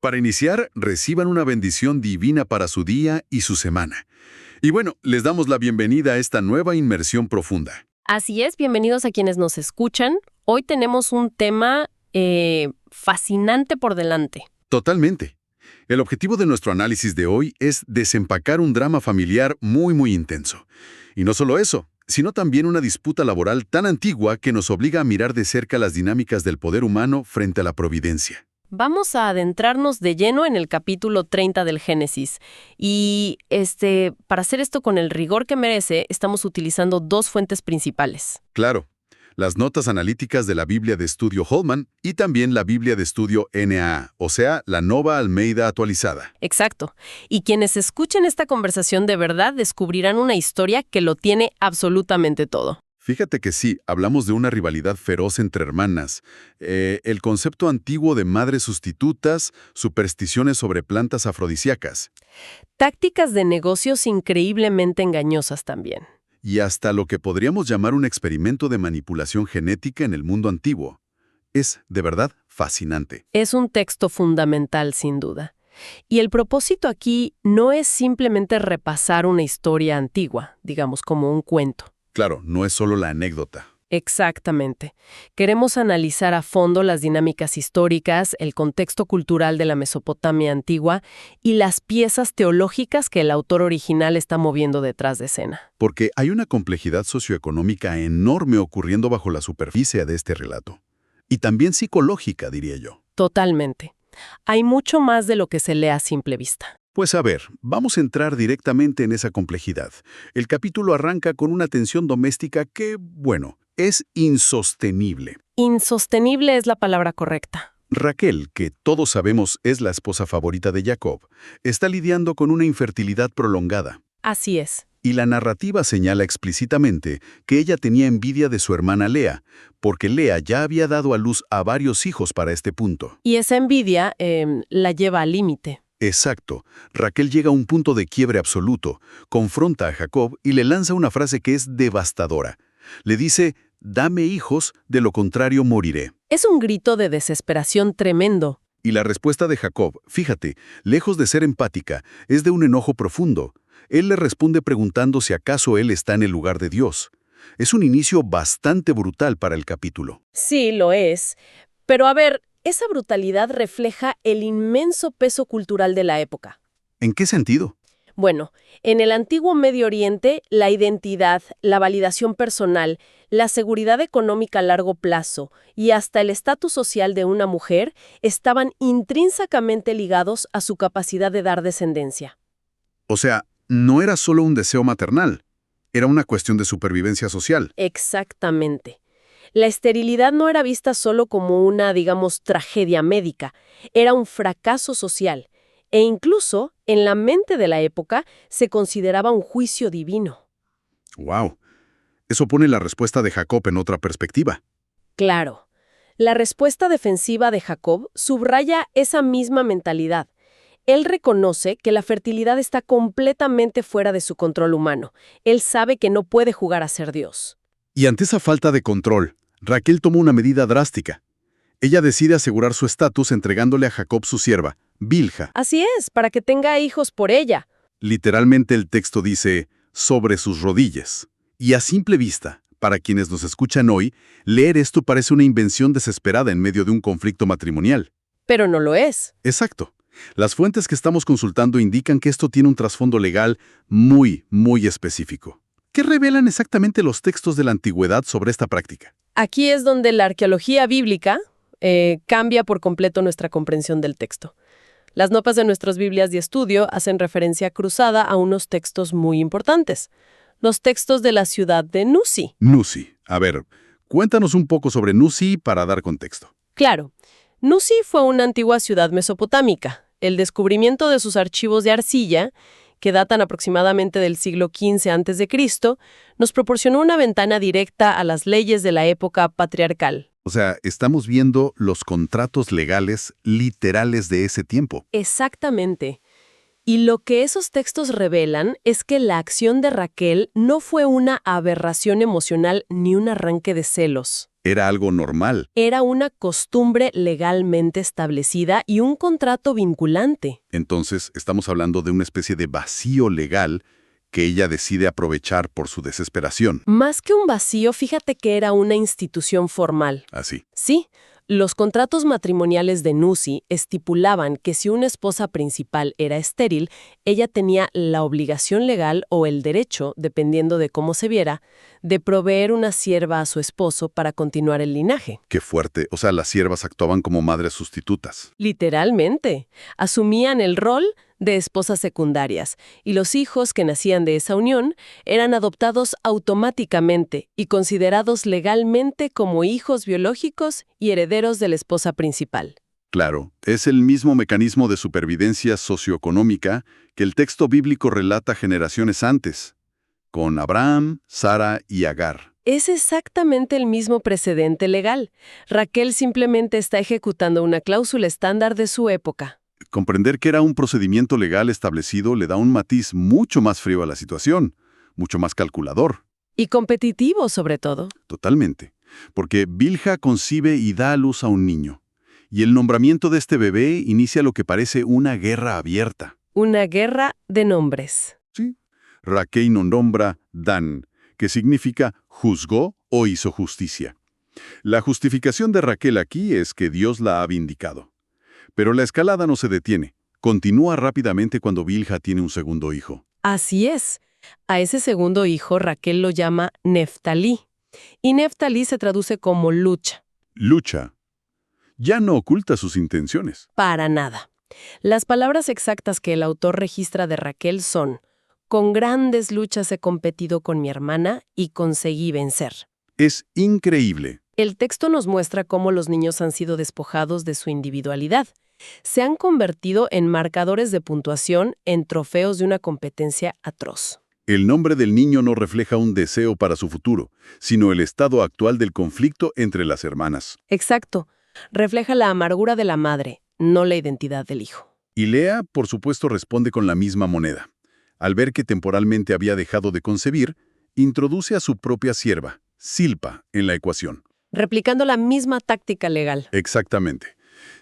Para iniciar, reciban una bendición divina para su día y su semana. Y bueno, les damos la bienvenida a esta nueva inmersión profunda. Así es, bienvenidos a quienes nos escuchan. Hoy tenemos un tema fascinante por delante. Totalmente. El objetivo de nuestro análisis de hoy es desempacar un drama familiar muy intenso. Y no solo eso, sino también una disputa laboral tan antigua que nos obliga a mirar de cerca las dinámicas del poder humano frente a la providencia. Vamos a adentrarnos de lleno en el capítulo 30 del Génesis. Y para hacer esto con el rigor que merece, estamos utilizando dos fuentes principales. Claro, las notas analíticas de la Biblia de Estudio Holman y también la Biblia de Estudio NAA, o sea, la Nova Almeida actualizada. Exacto. Y quienes escuchen esta conversación de verdad descubrirán una historia que lo tiene absolutamente todo. Fíjate que sí, hablamos de una rivalidad feroz entre hermanas, el concepto antiguo de madres sustitutas, supersticiones sobre plantas afrodisíacas, Tácticas de negocios increíblemente engañosas también. y hasta lo que podríamos llamar un experimento de manipulación genética en el mundo antiguo. Es, de verdad, fascinante. Es un texto fundamental, sin duda. Y el propósito aquí no es simplemente repasar una historia antigua, digamos como un cuento. Claro, no es solo la anécdota. Exactamente. Queremos analizar a fondo las dinámicas históricas, el contexto cultural de la Mesopotamia antigua y las piezas teológicas que el autor original está moviendo detrás de escena. Porque hay una complejidad socioeconómica enorme ocurriendo bajo la superficie de este relato. Y también psicológica, diría yo. Totalmente. Hay mucho más de lo que se lee a simple vista. Pues a ver, vamos a entrar directamente en esa complejidad. El capítulo arranca con una tensión doméstica que, bueno, es insostenible. Insostenible es la palabra correcta. Raquel, que todos sabemos es la esposa favorita de Jacob, está lidiando con una infertilidad prolongada. Así es. Y la narrativa señala explícitamente que ella tenía envidia de su hermana Lea, porque Lea ya había dado a luz a varios hijos para este punto. Y esa envidia la lleva al límite. Exacto. Raquel llega a un punto de quiebre absoluto, confronta a Jacob y le lanza una frase que es devastadora. Le dice, «Dame hijos, de lo contrario moriré». Es un grito de desesperación tremendo. Y la respuesta de Jacob, fíjate, lejos de ser empática, es de un enojo profundo. Él le responde preguntando si acaso él está en el lugar de Dios. Es un inicio bastante brutal para el capítulo. Sí, lo es. Pero a ver, esa brutalidad refleja el inmenso peso cultural de la época. ¿En qué sentido? Bueno, en el antiguo Medio Oriente, la identidad, la validación personal, la seguridad económica a largo plazo y hasta el estatus social de una mujer estaban intrínsecamente ligados a su capacidad de dar descendencia. O sea, no era solo un deseo maternal, era una cuestión de supervivencia social. Exactamente. La esterilidad no era vista solo como una, digamos, tragedia médica, era un fracaso social. E incluso, en la mente de la época, se consideraba un juicio divino. ¡Wow! Eso pone la respuesta de Jacob en otra perspectiva. Claro. La respuesta defensiva de Jacob subraya esa misma mentalidad. Él reconoce que la fertilidad está completamente fuera de su control humano. Él sabe que no puede jugar a ser Dios. Y ante esa falta de control, Raquel tomó una medida drástica. Ella decide asegurar su estatus entregándole a Jacob su sierva, Bilha. Así es, para que tenga hijos por ella. Literalmente el texto dice, sobre sus rodillas. Y a simple vista, para quienes nos escuchan hoy, leer esto parece una invención desesperada en medio de un conflicto matrimonial. Pero no lo es. Exacto. Las fuentes que estamos consultando indican que esto tiene un trasfondo legal muy específico. ¿Qué revelan exactamente los textos de la antigüedad sobre esta práctica? Aquí es donde la arqueología bíblica cambia por completo nuestra comprensión del texto. Las notas de nuestras Biblias de estudio hacen referencia cruzada a unos textos muy importantes. Los textos de la ciudad de Nusi. Nusi. A ver, cuéntanos un poco sobre Nusi para dar contexto. Claro, Nusi fue una antigua ciudad mesopotámica. El descubrimiento de sus archivos de arcilla, que datan aproximadamente del siglo XV a.C., nos proporcionó una ventana directa a las leyes de la época patriarcal. O sea, estamos viendo los contratos legales literales de ese tiempo. Exactamente. Y lo que esos textos revelan es que la acción de Raquel no fue una aberración emocional ni un arranque de celos. Era algo normal. Era una costumbre legalmente establecida y un contrato vinculante. Entonces, estamos hablando de una especie de vacío legal que ella decide aprovechar por su desesperación. Más que un vacío, fíjate que era una institución formal. Así. Sí, los contratos matrimoniales de Nusi estipulaban que si una esposa principal era estéril, ella tenía la obligación legal o el derecho, dependiendo de cómo se viera, de proveer una sierva a su esposo para continuar el linaje. Qué fuerte. O sea, las siervas actuaban como madres sustitutas. Literalmente, asumían el rol de esposas secundarias, y los hijos que nacían de esa unión eran adoptados automáticamente y considerados legalmente como hijos biológicos y herederos de la esposa principal. Claro, es el mismo mecanismo de supervivencia socioeconómica que el texto bíblico relata generaciones antes, con Abraham, Sara y Agar. Es exactamente el mismo precedente legal. Raquel simplemente está ejecutando una cláusula estándar de su época. Comprender que era un procedimiento legal establecido le da un matiz mucho más frío a la situación, mucho más calculador. Y competitivo, sobre todo. Totalmente. Porque Bilha concibe y da a luz a un niño. Y el nombramiento de este bebé inicia lo que parece una guerra abierta. Una guerra de nombres. Sí. Raquel nombra Dan, que significa juzgó o hizo justicia. La justificación de Raquel aquí es que Dios la ha vindicado. Pero la escalada no se detiene. Continúa rápidamente cuando Bilha tiene un segundo hijo. Así es. A ese segundo hijo Raquel lo llama Neftalí. Y Neftalí se traduce como lucha. Lucha. Ya no oculta sus intenciones. Para nada. Las palabras exactas que el autor registra de Raquel son: con grandes luchas he competido con mi hermana y conseguí vencer. Es increíble. El texto nos muestra cómo los niños han sido despojados de su individualidad. Se han convertido en marcadores de puntuación, en trofeos de una competencia atroz. El nombre del niño no refleja un deseo para su futuro, sino el estado actual del conflicto entre las hermanas. Exacto. Refleja la amargura de la madre, no la identidad del hijo. Y Lea, por supuesto, responde con la misma moneda. Al ver que temporalmente había dejado de concebir, introduce a su propia sierva, Silpa, en la ecuación. Replicando la misma táctica legal. Exactamente.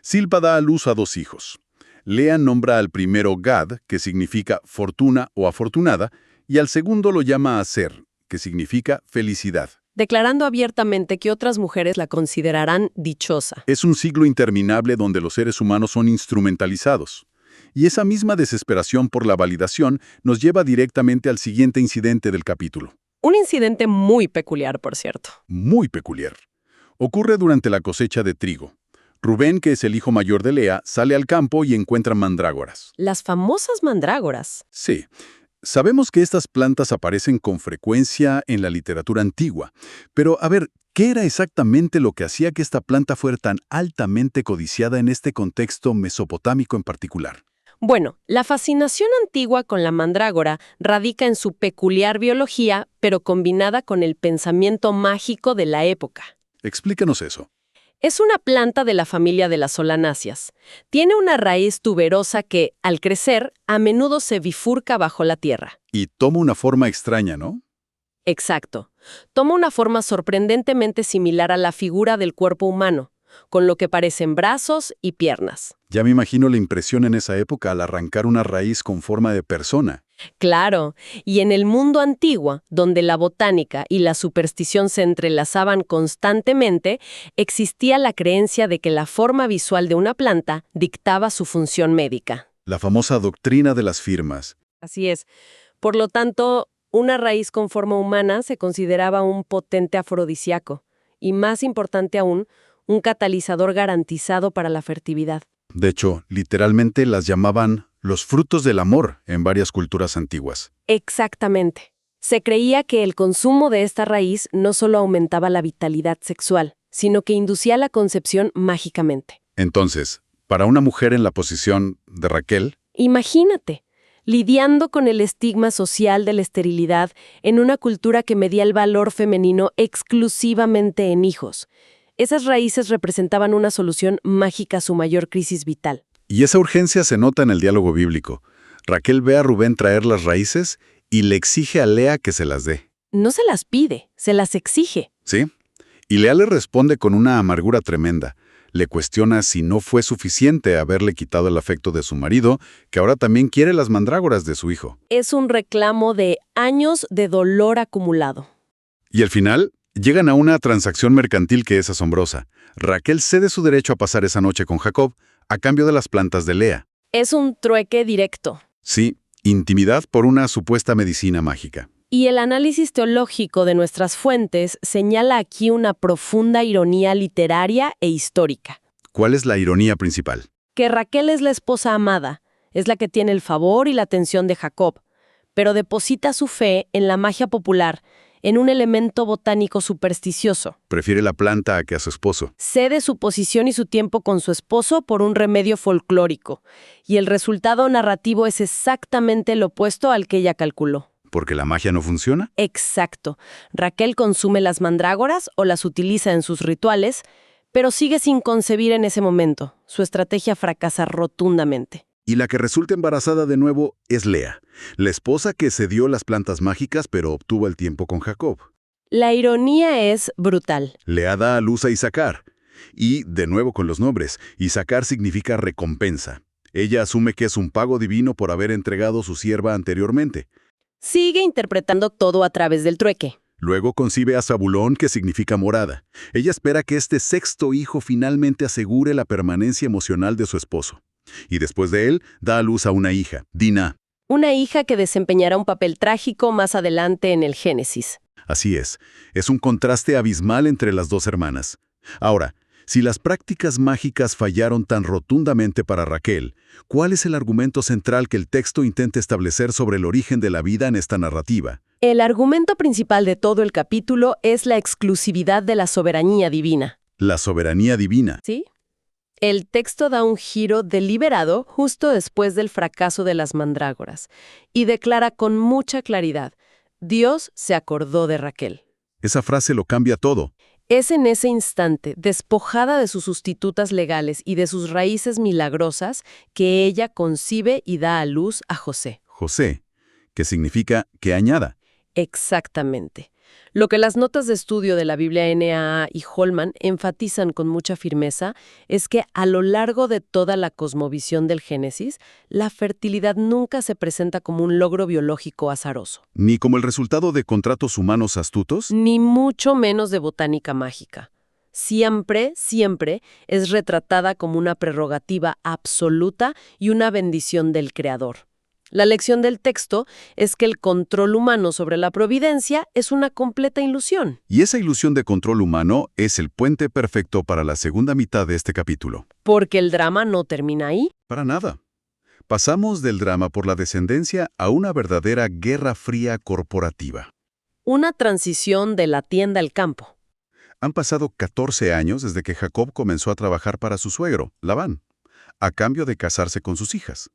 Silpa da a luz a 2 hijos. Lea nombra al primero Gad, que significa fortuna o afortunada, y al segundo lo llama Aser, que significa felicidad. Declarando abiertamente que otras mujeres la considerarán dichosa. Es un siglo interminable donde los seres humanos son instrumentalizados. Y esa misma desesperación por la validación nos lleva directamente al siguiente incidente del capítulo. Un incidente muy peculiar, por cierto. Muy peculiar. Ocurre durante la cosecha de trigo. Rubén, que es el hijo mayor de Lea, sale al campo y encuentra mandrágoras. Las famosas mandrágoras. Sí. Sabemos que estas plantas aparecen con frecuencia en la literatura antigua. Pero, a ver, ¿qué era exactamente lo que hacía que esta planta fuera tan altamente codiciada en este contexto mesopotámico en particular? Bueno, la fascinación antigua con la mandrágora radica en su peculiar biología, pero combinada con el pensamiento mágico de la época. Explícanos eso. Es una planta de la familia de las solanáceas. Tiene una raíz tuberosa que, al crecer, a menudo se bifurca bajo la tierra. Y toma una forma extraña, ¿no? Exacto. Toma una forma sorprendentemente similar a la figura del cuerpo humano, con lo que parecen brazos y piernas. Ya me imagino la impresión en esa época al arrancar una raíz con forma de persona. Claro, y en el mundo antiguo, donde la botánica y la superstición se entrelazaban constantemente, existía la creencia de que la forma visual de una planta dictaba su función médica. La famosa doctrina de las firmas. Así es. Por lo tanto, una raíz con forma humana se consideraba un potente afrodisíaco, y más importante aún, un catalizador garantizado para la fertilidad. De hecho, literalmente las llamaban los frutos del amor en varias culturas antiguas. Exactamente. Se creía que el consumo de esta raíz no solo aumentaba la vitalidad sexual, sino que inducía la concepción mágicamente. Entonces, para una mujer en la posición de Raquel, Imagínate, lidiando con el estigma social de la esterilidad en una cultura que medía el valor femenino exclusivamente en hijos. Esas raíces representaban una solución mágica a su mayor crisis vital. y esa urgencia se nota en el diálogo bíblico. Raquel ve a Rubén traer las raíces y le exige a Lea que se las dé. No se las pide, se las exige. ¿Sí? Y Lea le responde con una amargura tremenda. Le cuestiona si no fue suficiente haberle quitado el afecto de su marido, que ahora también quiere las mandrágoras de su hijo. Es un reclamo de años de dolor acumulado. Y al final, llegan a una transacción mercantil que es asombrosa. Raquel cede su derecho a pasar esa noche con Jacob a cambio de las plantas de Lea. Es un trueque directo. Sí, intimidad por una supuesta medicina mágica. Y el análisis teológico de nuestras fuentes señala aquí una profunda ironía literaria e histórica. ¿Cuál es la ironía principal? Que Raquel es la esposa amada, es la que tiene el favor y la atención de Jacob, pero deposita su fe en la magia popular, en un elemento botánico supersticioso. Prefiere la planta a que a su esposo. Cede su posición y su tiempo con su esposo por un remedio folclórico, y el resultado narrativo es exactamente el opuesto al que ella calculó. ¿Porque la magia no funciona? Exacto. Raquel consume las mandrágoras o las utiliza en sus rituales, pero sigue sin concebir en ese momento. Su estrategia fracasa rotundamente. Y la que resulta embarazada de nuevo es Lea, la esposa que cedió las plantas mágicas pero obtuvo el tiempo con Jacob. La ironía es brutal. Lea da a luz a Isaacar. Y, de nuevo con los nombres, Isaacar significa recompensa. Ella asume que es un pago divino por haber entregado su sierva anteriormente. Sigue interpretando todo a través del trueque. Luego concibe a Zabulón, que significa morada. Ella espera que este sexto hijo finalmente asegure la permanencia emocional de su esposo. Y después de él, da a luz a una hija, Dina. Una hija que desempeñará un papel trágico más adelante en el Génesis. Así es un contraste abismal entre las dos hermanas. Ahora, si las prácticas mágicas fallaron tan rotundamente para Raquel, ¿cuál es el argumento central que el texto intenta establecer sobre el origen de la vida en esta narrativa? El argumento principal de todo el capítulo es la exclusividad de la soberanía divina. La soberanía divina. ¿Sí? El texto da un giro deliberado justo después del fracaso de las mandrágoras y declara con mucha claridad: Dios se acordó de Raquel. Esa frase lo cambia todo. Es en ese instante, despojada de sus sustitutas legales y de sus raíces milagrosas, que ella concibe y da a luz a José. José, que significa que añada. Exactamente. Lo que las notas de estudio de la Biblia NAA y Holman enfatizan con mucha firmeza es que a lo largo de toda la cosmovisión del Génesis, la fertilidad nunca se presenta como un logro biológico azaroso. Ni como el resultado de contratos humanos astutos. Ni mucho menos de botánica mágica. Siempre, siempre es retratada como una prerrogativa absoluta y una bendición del Creador. La lección del texto es que el control humano sobre la providencia es una completa ilusión. Y esa ilusión de control humano es el puente perfecto para la segunda mitad de este capítulo. Porque el drama no termina ahí. Para nada. Pasamos del drama por la descendencia a una verdadera guerra fría corporativa. Una transición de la tienda al campo. Han pasado 14 años desde que Jacob comenzó a trabajar para su suegro, Labán, a cambio de casarse con sus hijas.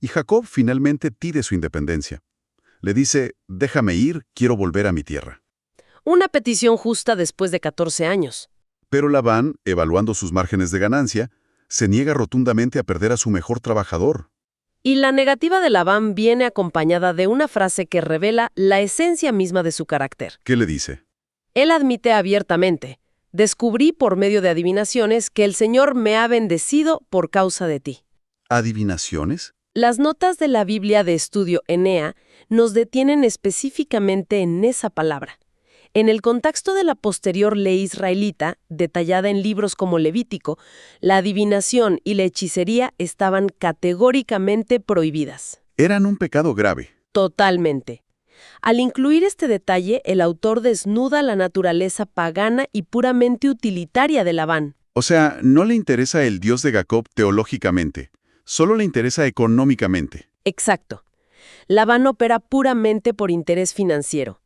Y Jacob finalmente pide su independencia. Le dice: déjame ir, quiero volver a mi tierra. Una petición justa después de 14 años. Pero Labán, evaluando sus márgenes de ganancia, se niega rotundamente a perder a su mejor trabajador. Y la negativa de Labán viene acompañada de una frase que revela la esencia misma de su carácter. ¿Qué le dice? Él admite abiertamente: descubrí por medio de adivinaciones que el Señor me ha bendecido por causa de ti. ¿Adivinaciones? Las notas de la Biblia de estudio NEA nos detienen específicamente en esa palabra. En el contexto de la posterior ley israelita, detallada en libros como Levítico, la adivinación y la hechicería estaban categóricamente prohibidas. Eran un pecado grave. Totalmente. Al incluir este detalle, el autor desnuda la naturaleza pagana y puramente utilitaria de Labán. O sea, no le interesa el Dios de Jacob teológicamente, solo le interesa económicamente. Exacto. Labán opera puramente por interés financiero.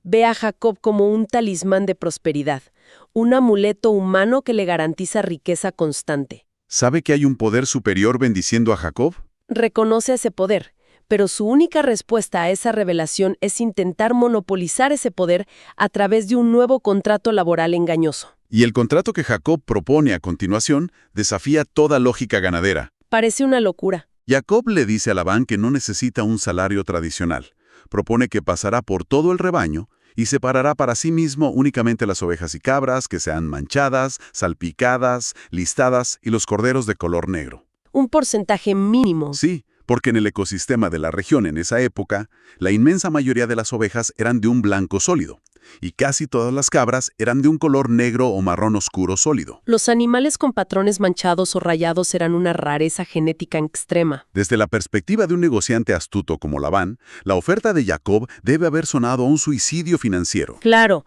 Ve a Jacob como un talismán de prosperidad, un amuleto humano que le garantiza riqueza constante. ¿Sabe que hay un poder superior bendiciendo a Jacob? Reconoce ese poder, pero su única respuesta a esa revelación es intentar monopolizar ese poder a través de un nuevo contrato laboral engañoso. Y el contrato que Jacob propone a continuación desafía toda lógica ganadera. Parece una locura. Jacob le dice a Labán que no necesita un salario tradicional. Propone que pasará por todo el rebaño y separará para sí mismo únicamente las ovejas y cabras que sean manchadas, salpicadas, listadas y los corderos de color negro. Un porcentaje mínimo. Sí, porque en el ecosistema de la región en esa época, la inmensa mayoría de las ovejas eran de un blanco sólido, y casi todas las cabras eran de un color negro o marrón oscuro sólido. Los animales con patrones manchados o rayados eran una rareza genética extrema. Desde la perspectiva de un negociante astuto como Labán, la oferta de Jacob debe haber sonado a un suicidio financiero. Claro,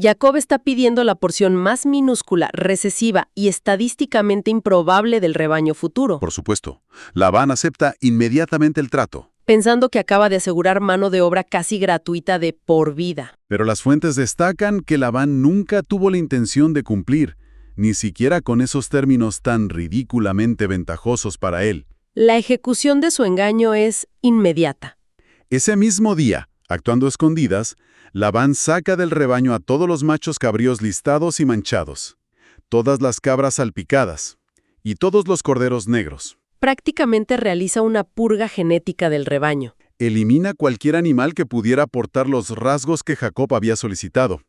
Jacob está pidiendo la porción más minúscula, recesiva y estadísticamente improbable del rebaño futuro, Por supuesto, Labán acepta inmediatamente el trato. pensando que acaba de asegurar mano de obra casi gratuita de por vida. Pero las fuentes destacan que Labán nunca tuvo la intención de cumplir, ni siquiera con esos términos tan ridículamente ventajosos para él. La ejecución de su engaño es inmediata. Ese mismo día, actuando a escondidas, Labán saca del rebaño a todos los machos cabríos listados y manchados, todas las cabras salpicadas y todos los corderos negros. Prácticamente realiza una purga genética del rebaño. Elimina cualquier animal que pudiera aportar los rasgos que Jacob había solicitado.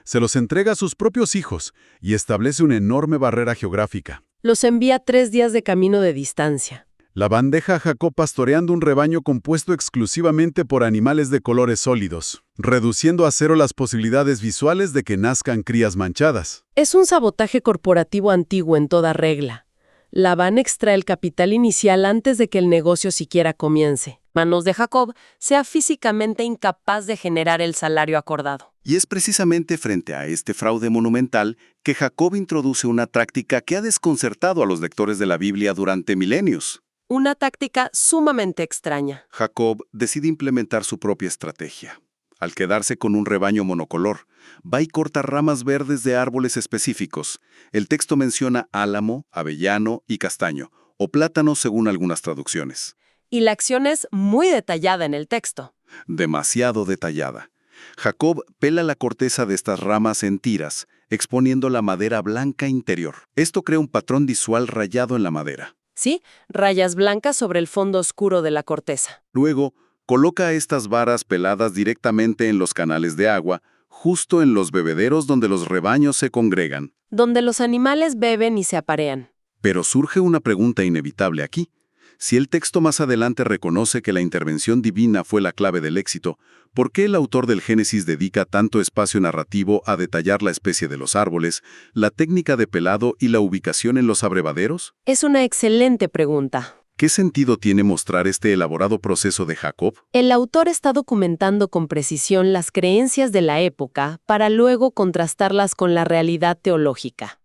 Se los entrega a sus propios hijos y establece una enorme barrera geográfica. Los envía 3 días de camino de distancia. Labán deja a Jacob pastoreando un rebaño compuesto exclusivamente por animales de colores sólidos, reduciendo a cero las posibilidades visuales de que nazcan crías manchadas. Es un sabotaje corporativo antiguo en toda regla. Labán extrae el capital inicial antes de que el negocio siquiera comience. Manos de Jacob sea físicamente incapaz de generar el salario acordado. Y es precisamente frente a este fraude monumental que Jacob introduce una práctica que ha desconcertado a los lectores de la Biblia durante milenios. Una táctica sumamente extraña. Jacob decide implementar su propia estrategia. Al quedarse con un rebaño monocolor, va y corta ramas verdes de árboles específicos. El texto menciona álamo, avellano y castaño, o plátano según algunas traducciones. Y la acción es muy detallada en el texto. Demasiado detallada. Jacob pela la corteza de estas ramas en tiras, exponiendo la madera blanca interior. Esto crea un patrón visual rayado en la madera. ¿Sí? Rayas blancas sobre el fondo oscuro de la corteza. Luego, coloca estas varas peladas directamente en los canales de agua, justo en los bebederos donde los rebaños se congregan. Donde los animales beben y se aparean. Pero surge una pregunta inevitable aquí. Si el texto más adelante reconoce que la intervención divina fue la clave del éxito, ¿por qué el autor del Génesis dedica tanto espacio narrativo a detallar la especie de los árboles, la técnica de pelado y la ubicación en los abrevaderos? Es una excelente pregunta. ¿Qué sentido tiene mostrar este elaborado proceso de Jacob? El autor está documentando con precisión las creencias de la época para luego contrastarlas con la realidad teológica.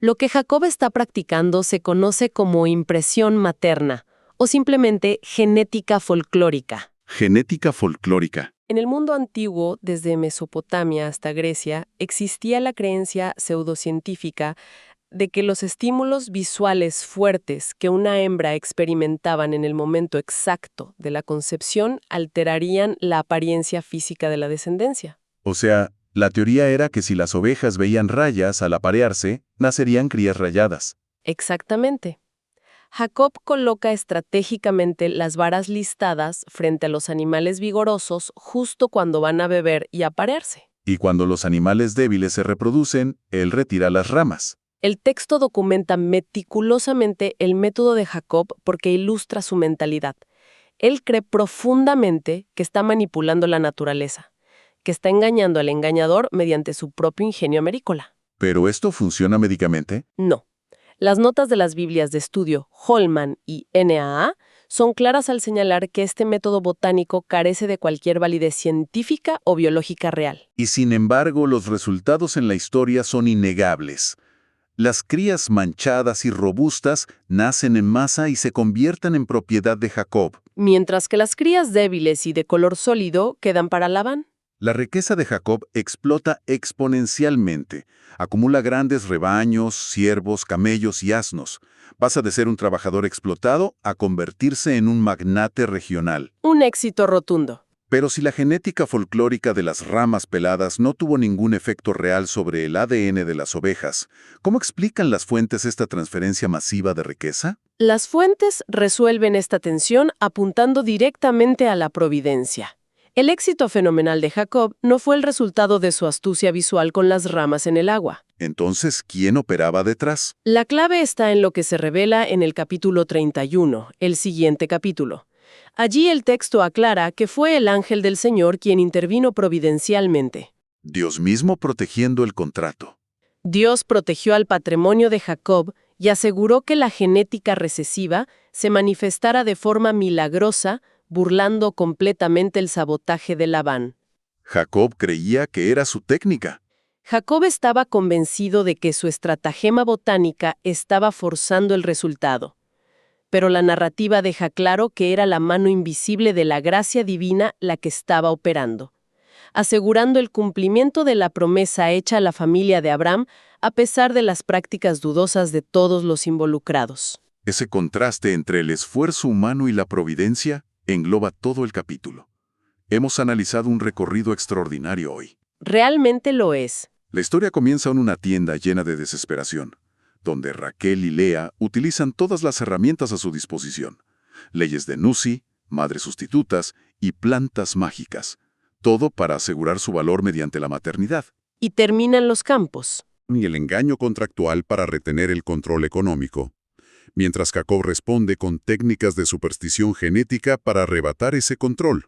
Lo que Jacob está practicando se conoce como impresión materna o simplemente genética folclórica. Genética folclórica. En el mundo antiguo, desde Mesopotamia hasta Grecia, existía la creencia pseudocientífica de que los estímulos visuales fuertes que una hembra experimentaban en el momento exacto de la concepción alterarían la apariencia física de la descendencia. O sea, la teoría era que si las ovejas veían rayas al aparearse, nacerían crías rayadas. Exactamente. Jacob coloca estratégicamente las varas listadas frente a los animales vigorosos justo cuando van a beber y aparearse. Y cuando los animales débiles se reproducen, él retira las ramas. El texto documenta meticulosamente el método de Jacob porque ilustra su mentalidad. Él cree profundamente que está manipulando la naturaleza, que está engañando al engañador mediante su propio ingenio amerícola. ¿Pero esto funciona médicamente? No. Las notas de las Biblias de estudio Holman y NAA son claras al señalar que este método botánico carece de cualquier validez científica o biológica real. Y sin embargo, los resultados en la historia son innegables. Las crías manchadas y robustas nacen en masa y se convierten en propiedad de Jacob. Mientras que las crías débiles y de color sólido quedan para Labán. La riqueza de Jacob explota exponencialmente. Acumula grandes rebaños, ciervos, camellos y asnos. Pasa de ser un trabajador explotado a convertirse en un magnate regional. Un éxito rotundo. Pero si la genética folclórica de las ramas peladas no tuvo ningún efecto real sobre el ADN de las ovejas, ¿cómo explican las fuentes esta transferencia masiva de riqueza? Las fuentes resuelven esta tensión apuntando directamente a la providencia. El éxito fenomenal de Jacob no fue el resultado de su astucia visual con las ramas en el agua. Entonces, ¿quién operaba detrás? La clave está en lo que se revela en el capítulo 31, el siguiente capítulo. Allí el texto aclara que fue el ángel del Señor quien intervino providencialmente. Dios mismo protegiendo el contrato. Dios protegió al patrimonio de Jacob y aseguró que la genética recesiva se manifestara de forma milagrosa, burlando completamente el sabotaje de Labán. Jacob creía que era su técnica. Jacob estaba convencido de que su estratagema botánica estaba forzando el resultado. Pero la narrativa deja claro que era la mano invisible de la gracia divina la que estaba operando, asegurando el cumplimiento de la promesa hecha a la familia de Abraham a pesar de las prácticas dudosas de todos los involucrados. Ese contraste entre el esfuerzo humano y la providencia engloba todo el capítulo. Hemos analizado un recorrido extraordinario hoy. Realmente lo es. La historia comienza en una tienda llena de desesperación, donde Raquel y Lea utilizan todas las herramientas a su disposición. Leyes de Nusi, madres sustitutas y plantas mágicas. Todo para asegurar su valor mediante la maternidad. Y terminan los campos. Y el engaño contractual para retener el control económico, mientras Jacob responde con técnicas de superstición genética para arrebatar ese control.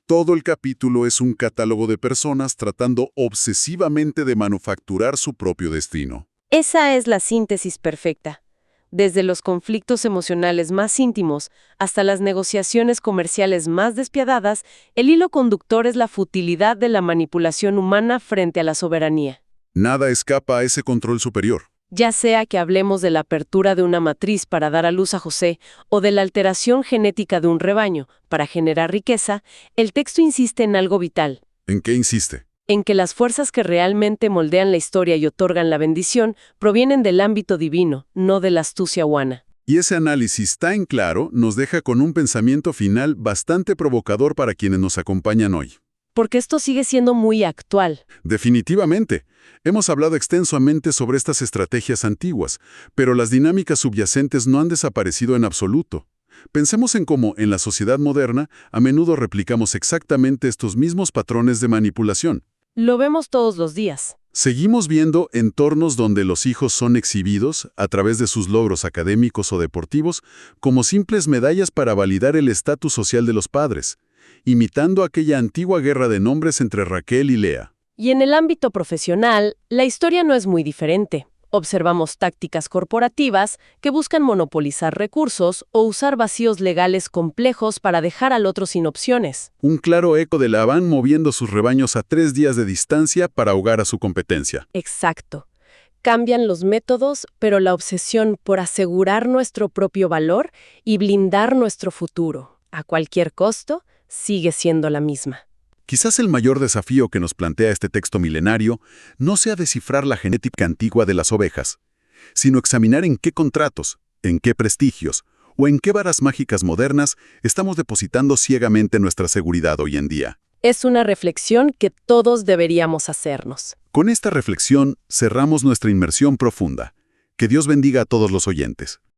Todo el capítulo es un catálogo de personas tratando obsesivamente de manufacturar su propio destino. Esa es la síntesis perfecta. Desde los conflictos emocionales más íntimos hasta las negociaciones comerciales más despiadadas, el hilo conductor es la futilidad de la manipulación humana frente a la soberanía. Nada escapa a ese control superior. Ya sea que hablemos de la apertura de una matriz para dar a luz a José o de la alteración genética de un rebaño para generar riqueza, el texto insiste en algo vital. ¿En qué insiste? En que las fuerzas que realmente moldean la historia y otorgan la bendición provienen del ámbito divino, no de la astucia humana. Y ese análisis tan claro nos deja con un pensamiento final bastante provocador para quienes nos acompañan hoy. Porque esto sigue siendo muy actual. Definitivamente. Hemos hablado extensamente sobre estas estrategias antiguas, pero las dinámicas subyacentes no han desaparecido en absoluto. Pensemos en cómo, en la sociedad moderna, a menudo replicamos exactamente estos mismos patrones de manipulación. Lo vemos todos los días. Seguimos viendo entornos donde los hijos son exhibidos, a través de sus logros académicos o deportivos, como simples medallas para validar el estatus social de los padres, imitando aquella antigua guerra de nombres entre Raquel y Lea. Y en el ámbito profesional, la historia no es muy diferente. Observamos tácticas corporativas que buscan monopolizar recursos o usar vacíos legales complejos para dejar al otro sin opciones. Un claro eco de Labán moviendo sus rebaños a 3 días de distancia para ahogar a su competencia. Exacto. Cambian los métodos, pero la obsesión por asegurar nuestro propio valor y blindar nuestro futuro, a cualquier costo, sigue siendo la misma. Quizás el mayor desafío que nos plantea este texto milenario no sea descifrar la genética antigua de las ovejas, sino examinar en qué contratos, en qué prestigios o en qué varas mágicas modernas estamos depositando ciegamente nuestra seguridad hoy en día. Es una reflexión que todos deberíamos hacernos. Con esta reflexión cerramos nuestra inmersión profunda. Que Dios bendiga a todos los oyentes.